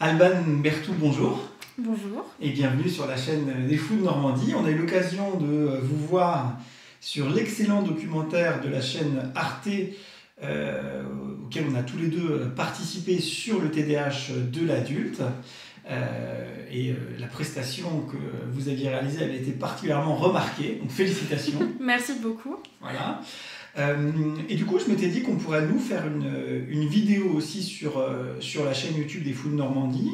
Alban Berthoud, bonjour. Bonjour. Et bienvenue sur la chaîne des Fous de Normandie. On a eu l'occasion de vous voir sur l'excellent documentaire de la chaîne Arte, auquel on a tous les deux participé sur le TDAH de l'adulte. La prestation que vous aviez réalisée avait été particulièrement remarquée, donc félicitations. Merci beaucoup. Voilà. Et du coup, je m'étais dit qu'on pourrait nous faire une vidéo aussi sur la chaîne YouTube des Fous de Normandie,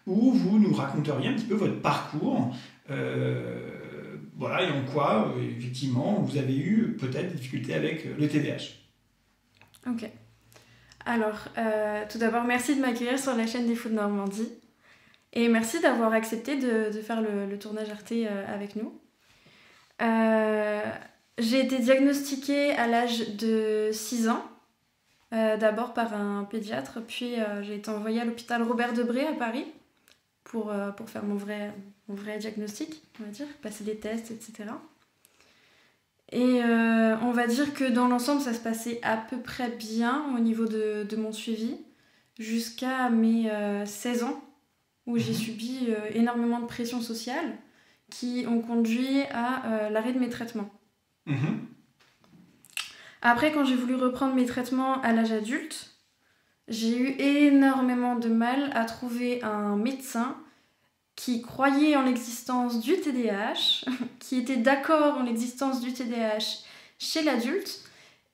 où vous nous raconteriez un petit peu votre parcours, voilà, et en quoi, effectivement, vous avez eu peut-être des difficultés avec le TDAH. Ok. Alors, tout d'abord, merci de m'accueillir sur la chaîne des Fous de Normandie. Et merci d'avoir accepté de faire le tournage Arte avec nous. J'ai été diagnostiquée à l'âge de 6 ans, d'abord par un pédiatre, puis j'ai été envoyée à l'hôpital Robert Debré à Paris pour faire mon vrai diagnostic, on va dire, passer des tests, etc. Et on va dire que dans l'ensemble, ça se passait à peu près bien au niveau de mon suivi, jusqu'à mes 16 ans, où j'ai subi énormément de pression sociale qui ont conduit à l'arrêt de mes traitements. Après, quand j'ai voulu reprendre mes traitements à l'âge adulte, j'ai eu énormément de mal à trouver un médecin qui croyait en l'existence du TDAH, qui était d'accord en l'existence du TDAH chez l'adulte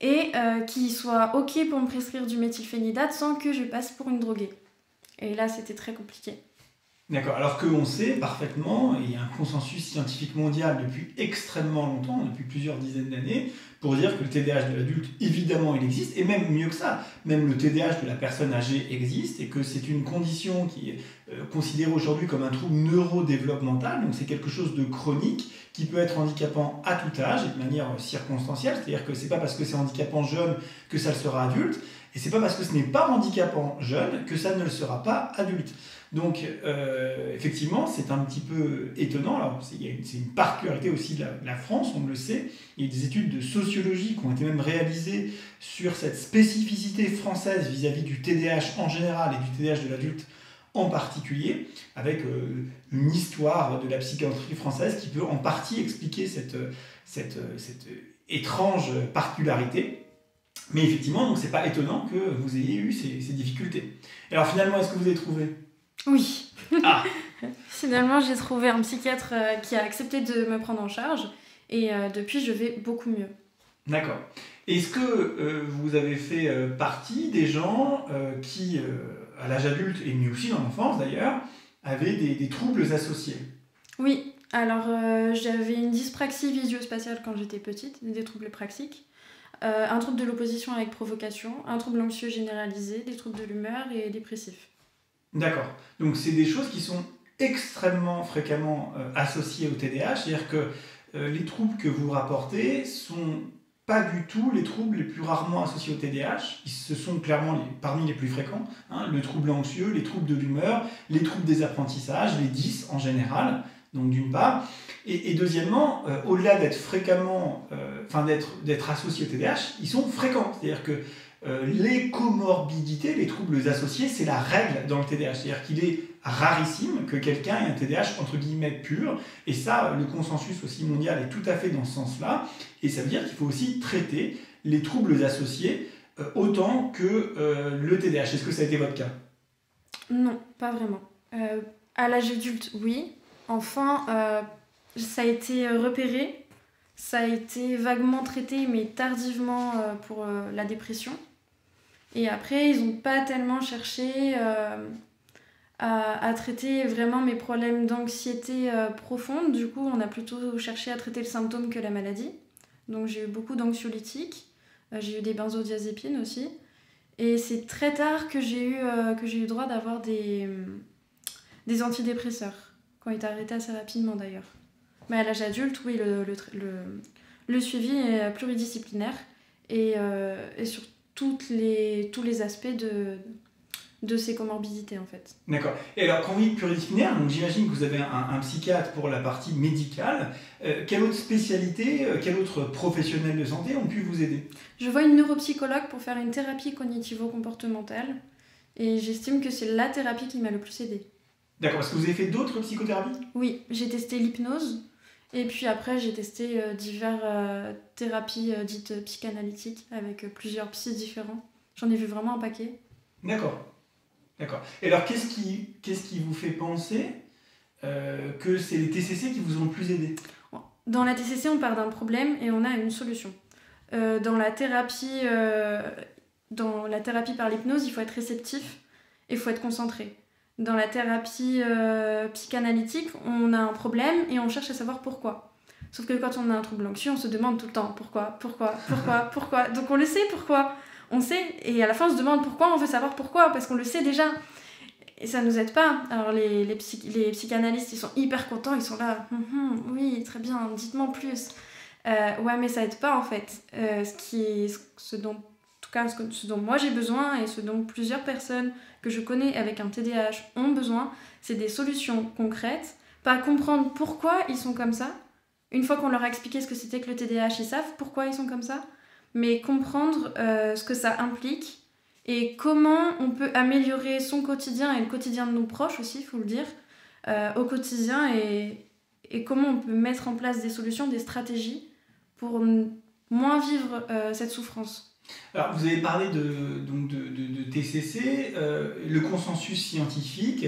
et qui soit OK pour me prescrire du méthylphénidate sans que je passe pour une droguée. Et là, c'était très compliqué. D'accord, alors qu'on sait parfaitement, et il y a un consensus scientifique mondial depuis extrêmement longtemps, depuis plusieurs dizaines d'années, pour dire que le TDAH de l'adulte, évidemment, il existe, et même mieux que ça, même le TDAH de la personne âgée existe, et que c'est une condition qui est considérée aujourd'hui comme un trouble neurodéveloppemental, donc c'est quelque chose de chronique, qui peut être handicapant à tout âge, et de manière circonstancielle, c'est-à-dire que c'est pas parce que c'est handicapant jeune que ça le sera adulte, et c'est pas parce que ce n'est pas handicapant jeune que ça ne le sera pas adulte. Donc, effectivement, c'est un petit peu étonnant. Alors, c'est une particularité aussi de la France, on le sait. Il y a des études de sociologie qui ont été même réalisées sur cette spécificité française vis-à-vis du TDAH en général et du TDAH de l'adulte en particulier, avec une histoire de la psychiatrie française qui peut en partie expliquer cette étrange particularité. Mais effectivement, donc c'est pas étonnant que vous ayez eu ces difficultés. Alors finalement, est-ce que vous avez trouvé ? Oui. Ah. Finalement, j'ai trouvé un psychiatre qui a accepté de me prendre en charge et depuis, je vais beaucoup mieux. D'accord. Est-ce que vous avez fait partie des gens qui, à l'âge adulte, et mais aussi dans l'enfance d'ailleurs, avaient des troubles associés ? Oui. Alors, j'avais une dyspraxie visuospatiale quand j'étais petite, des troubles praxiques, un trouble de l'opposition avec provocation, un trouble anxieux généralisé, des troubles de l'humeur et dépressifs. D'accord. Donc, c'est des choses qui sont extrêmement fréquemment associées au TDAH, c'est-à-dire que les troubles que vous rapportez sont pas du tout les troubles les plus rarement associés au TDAH. Ce sont clairement parmi les plus fréquents. Hein, le trouble anxieux, les troubles de l'humeur, les troubles des apprentissages, les 10 en général. Donc d'une part. Et deuxièmement, au-delà d'être fréquemment, d'être associés au TDAH, ils sont fréquents. C'est-à-dire que les comorbidités, les troubles associés, c'est la règle dans le TDAH. C'est-à-dire qu'il est rarissime que quelqu'un ait un TDAH entre guillemets pur. Et ça, le consensus aussi mondial est tout à fait dans ce sens-là. Et ça veut dire qu'il faut aussi traiter les troubles associés autant que le TDAH. Est-ce que ça a été votre cas ? Non, pas vraiment. À l'âge adulte, oui. Enfant, ça a été repéré. Ça a été vaguement traité, mais tardivement pour la dépression. Et après, ils n'ont pas tellement cherché à traiter vraiment mes problèmes d'anxiété profonde. Du coup, on a plutôt cherché à traiter le symptôme que la maladie. Donc j'ai eu beaucoup d'anxiolytiques. J'ai eu des benzodiazépines aussi. Et c'est très tard que j'ai eu droit d'avoir des antidépresseurs, qui ont été arrêtés assez rapidement d'ailleurs. Mais à l'âge adulte, oui, le suivi est pluridisciplinaire et sur tous les aspects de ces comorbidités en fait. D'accord. Et alors, quand vous dites pluridisciplinaire, donc j'imagine que vous avez un psychiatre pour la partie médicale. Quelle autre spécialité, quel autre professionnel de santé ont pu vous aider ? Je vois une neuropsychologue pour faire une thérapie cognitivo-comportementale Et j'estime que c'est la thérapie qui m'a le plus aidée. D'accord, parce que vous avez fait d'autres psychothérapies? Oui, j'ai testé l'hypnose. Et puis après, j'ai testé diverses thérapies dites psychanalytiques avec plusieurs psys différents. J'en ai vu vraiment un paquet. D'accord. D'accord. Et alors, qu'est-ce qui vous fait penser que c'est les TCC qui vous ont le plus aidé? Dans la TCC, on part d'un problème et on a une solution. Dans la thérapie par l'hypnose, il faut être réceptif et il faut être concentré. Dans la thérapie psychanalytique, on a un problème et on cherche à savoir pourquoi. Sauf que quand on a un trouble anxieux, on se demande tout le temps pourquoi. Donc on le sait pourquoi. On sait, et à la fin on se demande pourquoi, on veut savoir pourquoi, parce qu'on le sait déjà. Et ça nous aide pas. Alors les psychanalystes, ils sont hyper contents, ils sont là, oui, très bien, dites-moi plus. Ouais, mais ça aide pas en fait. Ce dont moi j'ai besoin et ce dont plusieurs personnes que je connais avec un TDAH ont besoin, c'est des solutions concrètes, pas comprendre pourquoi ils sont comme ça. Une fois qu'on leur a expliqué ce que c'était que le TDAH, ils savent pourquoi ils sont comme ça, mais comprendre ce que ça implique et comment on peut améliorer son quotidien et le quotidien de nos proches aussi, il faut le dire, au quotidien et comment on peut mettre en place des solutions, des stratégies pour moins vivre cette souffrance. Alors, vous avez parlé de TCC. Le consensus scientifique,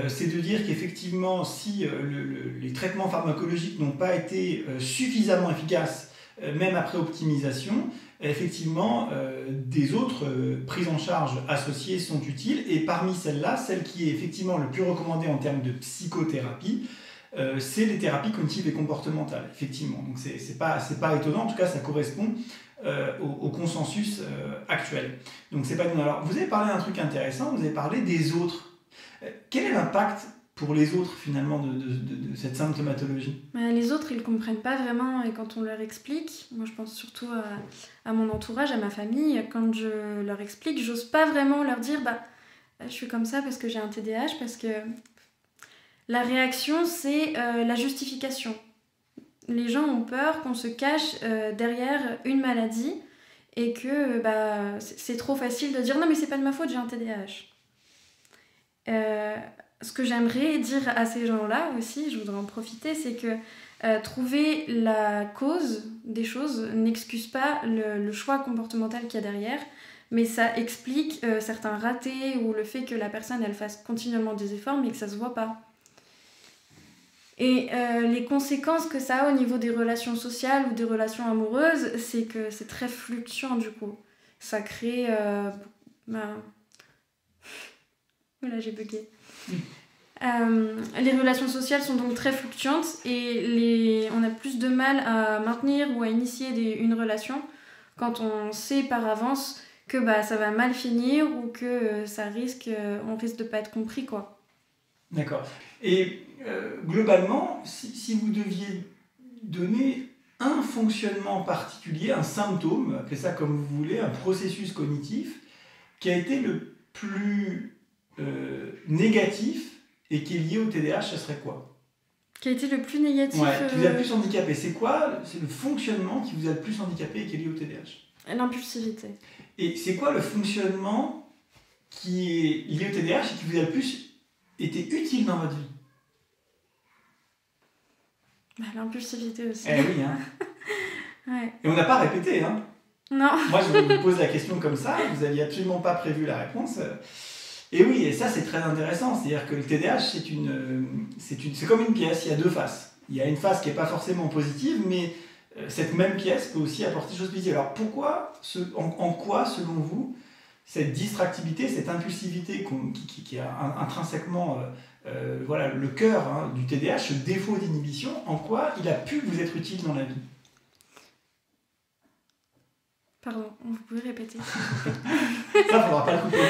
c'est de dire qu'effectivement, si les traitements pharmacologiques n'ont pas été suffisamment efficaces, même après optimisation, effectivement, des autres prises en charge associées sont utiles. Et parmi celles-là, celle qui est effectivement le plus recommandée en termes de psychothérapie, c'est les thérapies cognitives et comportementales, effectivement. Donc c'est pas étonnant, en tout cas ça correspond au consensus actuel. Donc c'est pas étonnant. Alors vous avez parlé d'un truc intéressant, vous avez parlé des autres. Quel est l'impact pour les autres finalement de cette symptomatologie? Les autres, ils ne comprennent pas vraiment et quand on leur explique, moi je pense surtout à mon entourage, à ma famille, quand je leur explique, j'ose pas vraiment leur dire je suis comme ça parce que j'ai un TDAH, parce que la réaction c'est la justification. Les gens ont peur qu'on se cache derrière une maladie et que c'est trop facile de dire non mais c'est pas de ma faute, j'ai un TDAH. Ce que j'aimerais dire à ces gens-là aussi, je voudrais en profiter, c'est que trouver la cause des choses n'excuse pas le choix comportemental qu'il y a derrière, mais ça explique certains ratés ou le fait que la personne elle fasse continuellement des efforts mais que ça se voit pas. Et les conséquences que ça a au niveau des relations sociales ou des relations amoureuses, c'est que c'est très fluctuant du coup. Ça crée... Voilà, j'ai bugué. Les relations sociales sont donc très fluctuantes et on a plus de mal à maintenir ou à initier une relation quand on sait par avance que ça va mal finir ou que on risque de pas être compris, quoi. D'accord. Et globalement, si vous deviez donner un fonctionnement particulier, un symptôme, appelez ça comme vous voulez, un processus cognitif, qui a été le plus négatif et qui est lié au TDAH, ce serait quoi? Qui a été le plus négatif? Qui vous a le plus handicapé. C'est quoi? C'est le fonctionnement qui vous a le plus handicapé et qui est lié au TDAH? L'impulsivité. Et c'est quoi le fonctionnement qui est lié au TDAH et qui vous a le plus été utile dans votre vie? L'impulsivité aussi. Eh oui, hein. Ouais. Et on n'a pas répété, hein. Non. Moi, je vous pose la question comme ça, vous n'aviez absolument pas prévu la réponse. Et oui, et ça, c'est très intéressant. C'est-à-dire que le TDAH, c'est comme une pièce, il y a deux faces. Il y a une face qui n'est pas forcément positive, mais cette même pièce peut aussi apporter des choses positives. Alors, en quoi, selon vous, cette distractibilité, cette impulsivité qui est intrinsèquement le cœur du TDAH, ce défaut d'inhibition, en quoi il a pu vous être utile dans la vie? Pardon, vous pouvez répéter? Ça, il ne faudra pas le couper au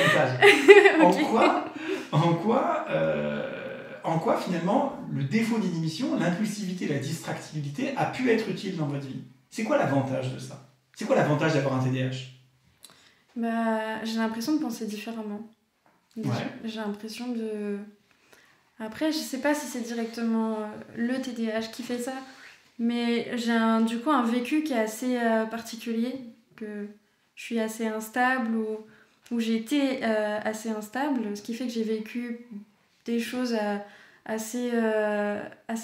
montage. En quoi, finalement, le défaut d'inhibition, l'impulsivité, la distractibilité a pu être utile dans votre vie? C'est quoi l'avantage de ça? C'est quoi l'avantage d'avoir un TDAH? J'ai l'impression de penser différemment. Ouais. J'ai l'impression de... Après, je sais pas si c'est directement le TDAH qui fait ça, mais j'ai du coup un vécu qui est assez particulier, que je suis assez instable ou où j'ai été assez instable, ce qui fait que j'ai vécu des choses assez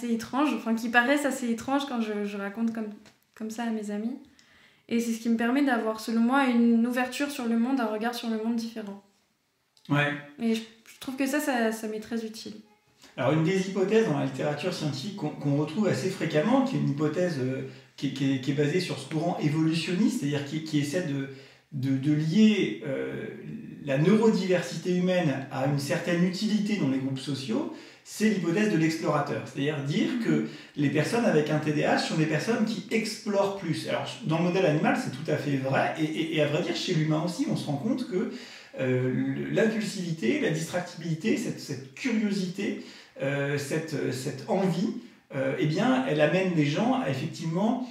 étranges, enfin qui paraissent assez étranges quand je raconte comme ça à mes amis. Et c'est ce qui me permet d'avoir, selon moi, une ouverture sur le monde, un regard sur le monde différent. Ouais. Et je trouve que ça m'est très utile. Alors une des hypothèses dans la littérature scientifique qu'on retrouve assez fréquemment, qui est une hypothèse qui est basée sur ce courant évolutionniste, c'est-à-dire qui essaie de lier la neurodiversité humaine à une certaine utilité dans les groupes sociaux, c'est l'hypothèse de l'explorateur. C'est-à-dire dire que les personnes avec un TDAH sont des personnes qui explorent plus. Alors dans le modèle animal, c'est tout à fait vrai, et à vrai dire, chez l'humain aussi, on se rend compte que l'impulsivité, la distractibilité, cette curiosité, cette envie, eh bien, elle amène les gens à effectivement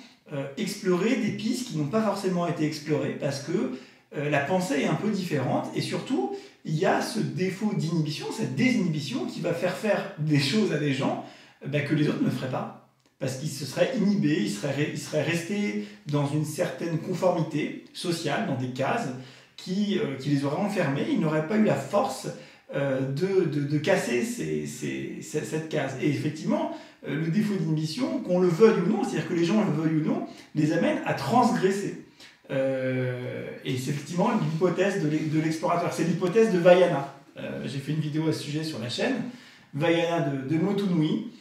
explorer des pistes qui n'ont pas forcément été explorées parce que la pensée est un peu différente et surtout, il y a ce défaut d'inhibition, cette désinhibition qui va faire des choses à des gens que les autres ne feraient pas. Parce qu'ils se seraient inhibés, ils seraient restés dans une certaine conformité sociale, dans des cases qui les auraient enfermés, ils n'auraient pas eu la force de casser cette case. Et effectivement, le défaut d'inhibition, qu'on le veuille ou non, c'est-à-dire que les gens le veuillent ou non, les amène à transgresser. Et c'est effectivement l'hypothèse de l'explorateur. C'est l'hypothèse de Vaiana. J'ai fait une vidéo à ce sujet sur la chaîne. Vaiana de Motunui,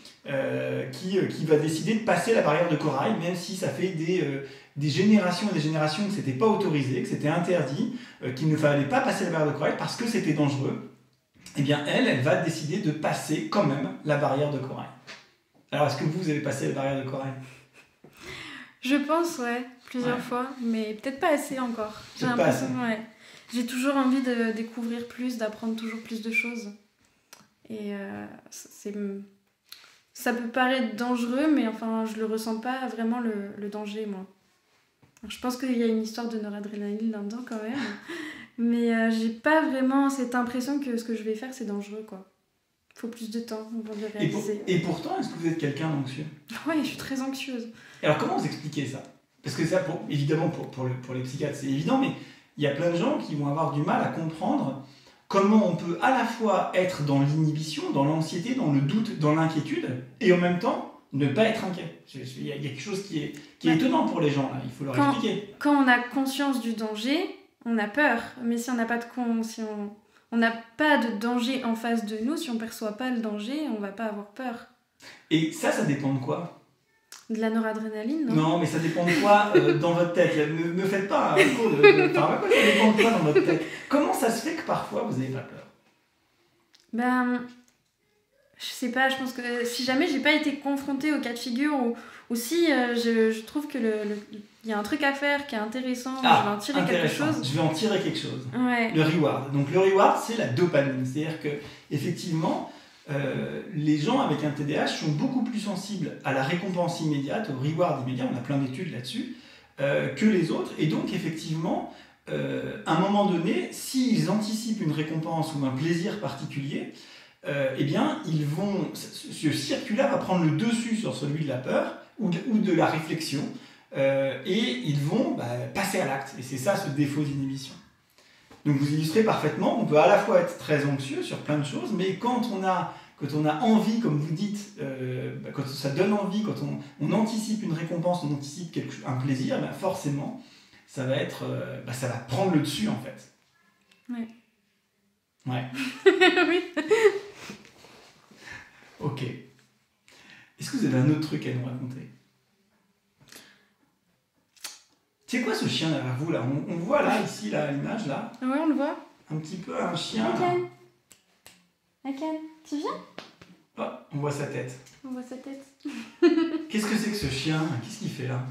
qui va décider de passer la barrière de corail, même si ça fait des générations et des générations que c'était pas autorisé, que c'était interdit, qu'il ne fallait pas passer la barrière de corail parce que c'était dangereux. Eh bien, elle va décider de passer quand même la barrière de corail. Alors, est-ce que vous avez passé la barrière de corail ? Je pense, ouais, plusieurs fois, mais peut-être pas assez encore. J'ai l'impression, ouais. J'ai toujours envie de découvrir plus, d'apprendre toujours plus de choses. Et ça peut paraître dangereux, mais enfin, je le ressens pas vraiment le danger, moi. Alors, je pense qu'il y a une histoire de noradrénaline là-dedans quand même, mais j'ai pas vraiment cette impression que ce que je vais faire, c'est dangereux, quoi. Il faut plus de temps pour le réaliser. Et pourtant, est-ce que vous êtes quelqu'un d'anxieux ? Oui, je suis très anxieuse. Alors, comment vous expliquez ça ? Parce que ça, évidemment, pour les psychiatres, c'est évident, mais il y a plein de gens qui vont avoir du mal à comprendre comment on peut à la fois être dans l'inhibition, dans l'anxiété, dans le doute, dans l'inquiétude, et en même temps ne pas être inquiet. Il y a quelque chose qui est étonnant pour les gens, là. Il faut leur expliquer. Quand on a conscience du danger, on a peur. Mais si on n'a pas on n'a pas de danger en face de nous, si on ne perçoit pas le danger, on ne va pas avoir peur. Et ça dépend de quoi ? De la noradrénaline, non ? Non, mais ça dépend de quoi dans votre tête. Ne me faites pas un cours de pharmaco, ça dépend de quoi dans votre tête. Comment ça se fait que parfois vous n'avez pas peur ? Je sais pas, je pense que si jamais j'ai pas été confrontée au cas de figure ou si je trouve que il y a un truc à faire qui est intéressant, je vais en tirer quelque chose. Je vais en tirer quelque chose. Ouais. Le reward. Donc le reward, c'est la dopamine. C'est-à-dire que effectivement, les gens avec un TDAH sont beaucoup plus sensibles à la récompense immédiate, au reward immédiat, on a plein d'études là-dessus, que les autres. Et donc effectivement, à un moment donné, s'ils anticipent une récompense ou un plaisir particulier, eh bien, ce circuit-là va prendre le dessus sur celui de la peur ou de la réflexion, et ils vont passer à l'acte. Et c'est ça, ce défaut d'inhibition. Donc vous illustrez parfaitement, on peut à la fois être très anxieux sur plein de choses, mais quand on a envie, comme vous dites, quand ça donne envie, quand on anticipe une récompense, on anticipe un plaisir, forcément, ça va prendre le dessus, en fait. Ouais. Ouais. Oui. Ok. Est-ce que vous avez un autre truc à nous raconter ? C'est quoi ce chien derrière vous là ? On voit là, ici, là, l'image là. Ouais, on le voit. Un petit peu un chien. Akan, tu viens ? Oh, on voit sa tête. On voit sa tête. Qu'est-ce que c'est que ce chien ? Qu'est-ce qu'il fait là ?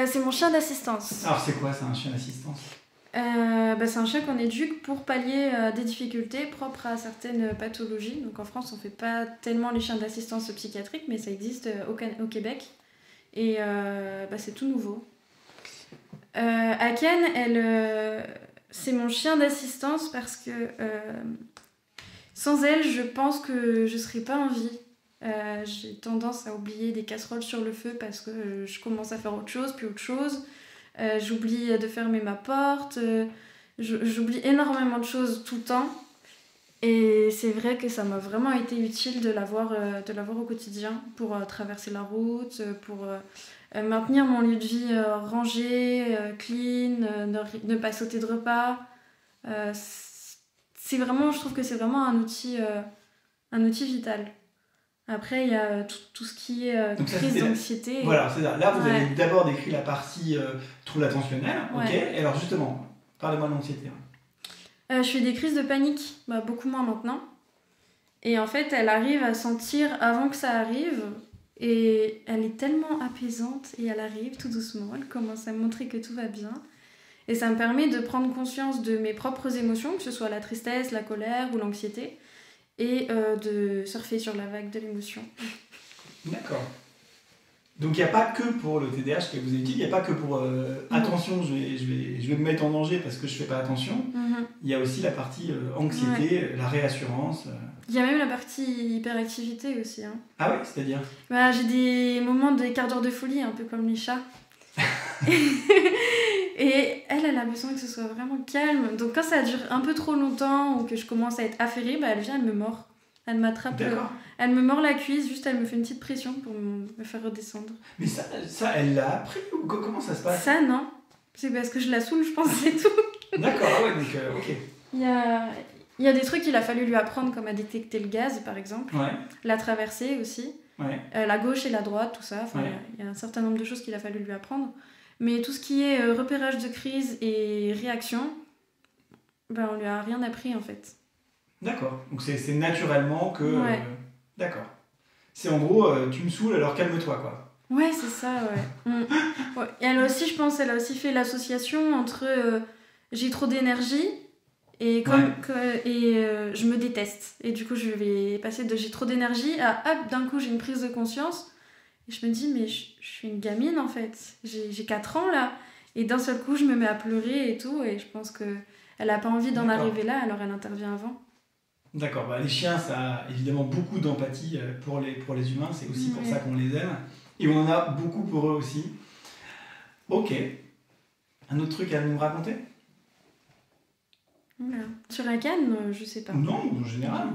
C'est mon chien d'assistance. Alors c'est quoi ça, un chien d'assistance ? C'est un chien qu'on éduque pour pallier des difficultés propres à certaines pathologies. Donc en France, on ne fait pas tellement les chiens d'assistance psychiatrique, mais ça existe au Québec. Et c'est tout nouveau. Aken, c'est mon chien d'assistance parce que sans elle, je pense que je ne serais pas en vie. J'ai tendance à oublier des casseroles sur le feu parce que je commence à faire autre chose, puis autre chose. J'oublie de fermer ma porte. J'oublie énormément de choses tout le temps. Et c'est vrai que ça m'a vraiment été utile de l'avoir au quotidien pour traverser la route, pour maintenir mon lieu de vie rangé, clean, ne pas sauter de repas. C'est vraiment, je trouve que c'est vraiment un outil vital. Après, il y a tout ce qui est Donc ça, crise c'était d'anxiété. Voilà, c'est ça. Là, vous Ouais. avez d'abord décrit la partie trouble attentionnel, ok. Ouais. Et alors justement, parlez-moi de l'anxiété. Je fais des crises de panique, beaucoup moins maintenant. Et en fait, elle arrive à sentir avant que ça arrive. Et elle est tellement apaisante. Et elle arrive tout doucement. Elle commence à me montrer que tout va bien. Et ça me permet de prendre conscience de mes propres émotions, que ce soit la tristesse, la colère ou l'anxiété. Et de surfer sur la vague de l'émotion. D'accord. Donc il n'y a pas que pour le TDAH que vous avez dit, il n'y a pas que pour attention, je vais me mettre en danger parce que je ne fais pas attention. Il y a aussi la partie anxiété, la réassurance. Il y a même la partie hyperactivité aussi. Hein. Ah ouais, c'est-à-dire J'ai des moments des quarts d'heure de folie, un peu comme les chats. Et elle a besoin que ce soit vraiment calme. Donc quand ça dure un peu trop longtemps ou que je commence à être affairée, elle vient, elle me mord. Elle m'attrape, elle me mord la cuisse, juste elle me fait une petite pression pour me faire redescendre. Mais ça elle l'a appris ou comment ça se passe? Ça, non. C'est parce que je la saoule, je pense, c'est tout. D'accord, ah ouais, donc ok. Il y a des trucs qu'il a fallu lui apprendre, comme à détecter le gaz, par exemple. Ouais. La traversée aussi. Ouais. La gauche et la droite, tout ça. Enfin, Ouais. il y a un certain nombre de choses qu'il a fallu lui apprendre. Mais tout ce qui est repérage de crise et réaction, on lui a rien appris en fait. D'accord. Donc c'est naturellement que... Ouais. D'accord. C'est en gros, tu me saoules alors calme-toi quoi. Ouais, c'est ça, ouais. Ouais. Et elle aussi, je pense, elle a aussi fait l'association entre j'ai trop d'énergie et je me déteste. Et du coup, je vais passer de j'ai trop d'énergie à hop, d'un coup, j'ai une prise de conscience. Et je me dis, mais je suis une gamine en fait. J'ai 4 ans là. Et d'un seul coup, je me mets à pleurer et tout. Et je pense qu'elle n'a pas envie d'en arriver là, alors elle intervient avant. D'accord. Les chiens, ça a évidemment beaucoup d'empathie pour les humains. C'est aussi pour ça qu'on les aime. Et on en a beaucoup pour eux aussi. Ok. Un autre truc à nous raconter? Voilà. Sur la canne, je sais pas. Non, en général.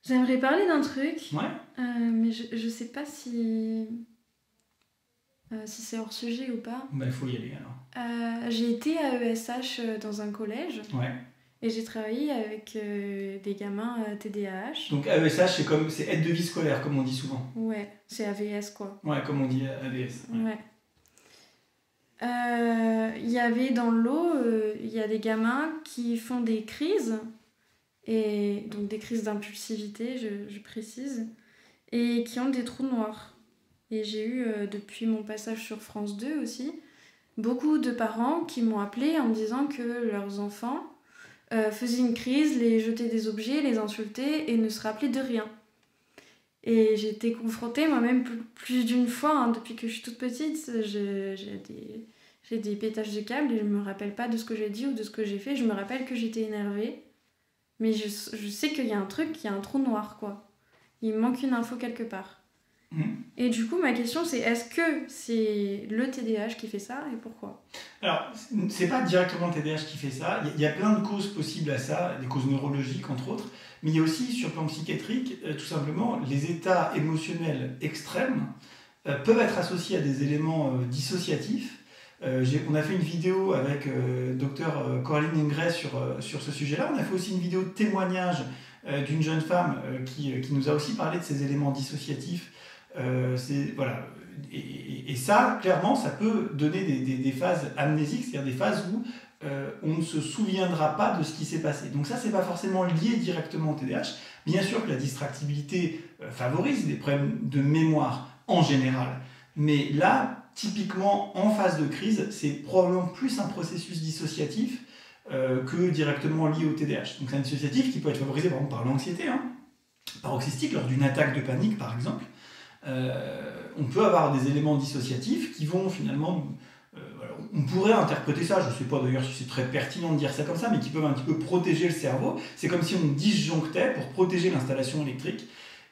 J'aimerais parler d'un truc, mais je sais pas si c'est hors sujet ou pas. Il faut y aller alors. J'ai été à ESH dans un collège. Ouais. Et j'ai travaillé avec des gamins TDAH. Donc AESH, c'est aide de vie scolaire, comme on dit souvent. Ouais, c'est AVS quoi. Ouais, comme on dit AVS. Ouais. Il y avait dans le lot, il y a des gamins qui font des crises, et donc des crises d'impulsivité, je précise, et qui ont des trous noirs. Et j'ai eu, depuis mon passage sur France 2 aussi, beaucoup de parents qui m'ont appelé en me disant que leurs enfants faisaient une crise, les jetaient des objets, les insultaient et ne se rappelaient de rien. Et j'ai été confrontée moi-même plus d'une fois, depuis que je suis toute petite. J'ai des pétages de câbles et je me rappelle pas de ce que j'ai dit ou de ce que j'ai fait. Je me rappelle que j'étais énervée. Mais je sais qu'il y a un truc, qu'il y a un trou noir, quoi. Il me manque une info quelque part. Et du coup, ma question, c'est est-ce que c'est le TDAH qui fait ça et pourquoi? Alors, c'est pas directement le TDAH qui fait ça. Il y a plein de causes possibles à ça, des causes neurologiques entre autres. Mais il y a aussi, sur le plan psychiatrique, tout simplement, les états émotionnels extrêmes peuvent être associés à des éléments dissociatifs. On a fait une vidéo avec Dr Coraline Ingrès sur ce sujet-là. On a fait aussi une vidéo de témoignage d'une jeune femme qui nous a aussi parlé de ces éléments dissociatifs. Voilà. Et ça, clairement, ça peut donner des phases amnésiques, c'est-à-dire des phases où on ne se souviendra pas de ce qui s'est passé. Donc ça, c'est pas forcément lié directement au TDAH. Bien sûr que la distractibilité favorise des problèmes de mémoire en général. Mais là, typiquement, en phase de crise, c'est probablement plus un processus dissociatif que directement lié au TDAH. Donc c'est un dissociatif qui peut être favorisé par exemple par l'anxiété, paroxystique, lors d'une attaque de panique par exemple. On peut avoir des éléments dissociatifs qui vont finalement... on pourrait interpréter ça, je ne sais pas d'ailleurs si c'est très pertinent de dire ça comme ça, mais qui peuvent un petit peu protéger le cerveau. C'est comme si on disjonctait pour protéger l'installation électrique.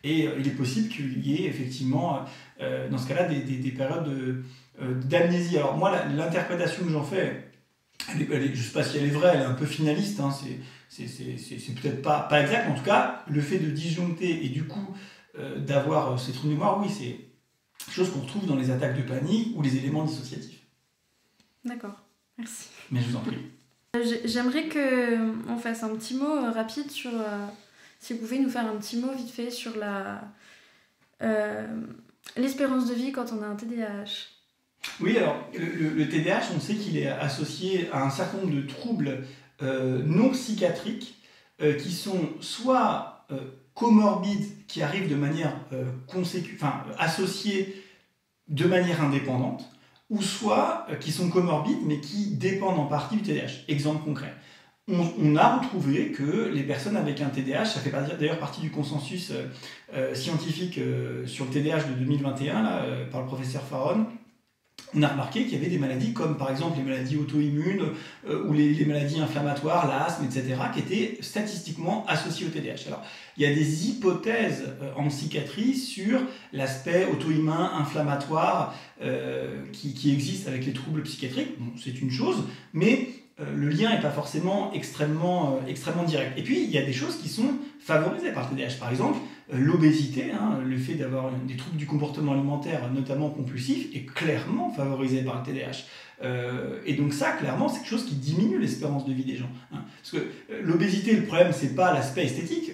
Et il est possible qu'il y ait effectivement, dans ce cas-là, des périodes d'amnésie. Alors moi, l'interprétation que j'en fais, je ne sais pas si elle est vraie, elle est un peu finaliste, hein, c'est peut-être pas exact, mais en tout cas, le fait de disjoncter et du coup d'avoir ces trous de mémoire, oui, c'est quelque chose qu'on retrouve dans les attaques de panique ou les éléments dissociatifs. D'accord, merci. Mais je vous en prie. J'aimerais qu'on fasse un petit mot rapide sur... si vous pouvez nous faire un petit mot vite fait sur l'espérance de vie quand on a un TDAH. Oui, alors le TDAH, on sait qu'il est associé à un certain nombre de troubles non psychiatriques qui sont soit comorbides, qui arrivent de manière associés de manière indépendante, ou soit qui sont comorbides mais qui dépendent en partie du TDAH. Exemple concret. On a retrouvé que les personnes avec un TDAH, ça fait d'ailleurs partie du consensus scientifique sur le TDAH de 2021 là, par le professeur Farron, on a remarqué qu'il y avait des maladies comme par exemple les maladies auto-immunes ou les maladies inflammatoires, l'asthme, etc., qui étaient statistiquement associées au TDAH. Alors, il y a des hypothèses en psychiatrie sur l'aspect auto-immun, inflammatoire qui existe avec les troubles psychiatriques. Bon, c'est une chose, mais le lien n'est pas forcément extrêmement direct. Et puis, il y a des choses qui sont favorisées par le TDAH. Par exemple, l'obésité, hein, le fait d'avoir des troubles du comportement alimentaire, notamment compulsif, est clairement favorisé par le TDAH. Et donc ça, clairement, c'est quelque chose qui diminue l'espérance de vie des gens. Hein. Parce que l'obésité, le problème, c'est pas l'aspect esthétique,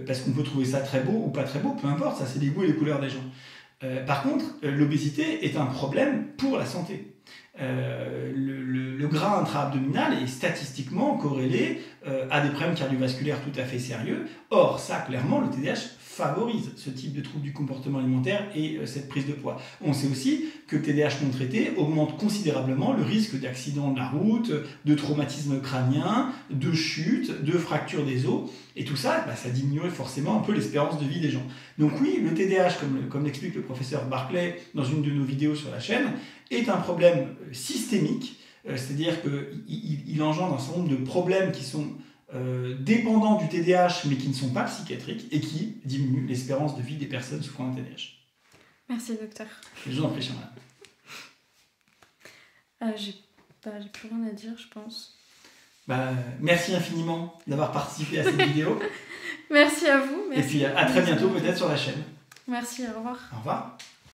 parce qu'on peut trouver ça très beau ou pas très beau, peu importe, ça c'est les goûts et les couleurs des gens. Par contre, l'obésité est un problème pour la santé. Le gras intra-abdominal est statistiquement corrélé à des problèmes cardiovasculaires tout à fait sérieux. Or, ça, clairement, le TDAH favorise ce type de trouble du comportement alimentaire et cette prise de poids. On sait aussi que le TDAH non traité augmente considérablement le risque d'accident de la route, de traumatisme crânien, de chute, de fracture des os. Et tout ça, ça diminue forcément un peu l'espérance de vie des gens. Donc oui, le TDAH, comme l'explique le professeur Barclay dans une de nos vidéos sur la chaîne, est un problème systémique, c'est-à-dire qu'il engendre un certain nombre de problèmes qui sont dépendants du TDAH mais qui ne sont pas psychiatriques et qui diminuent l'espérance de vie des personnes souffrant d'un TDAH. Merci docteur. Je vous en prie, chère madame. J'ai plus rien à dire, je pense. Merci infiniment d'avoir participé à cette vidéo. Merci à vous. Merci. Et puis à très bientôt peut-être sur la chaîne. Merci, au revoir. Au revoir.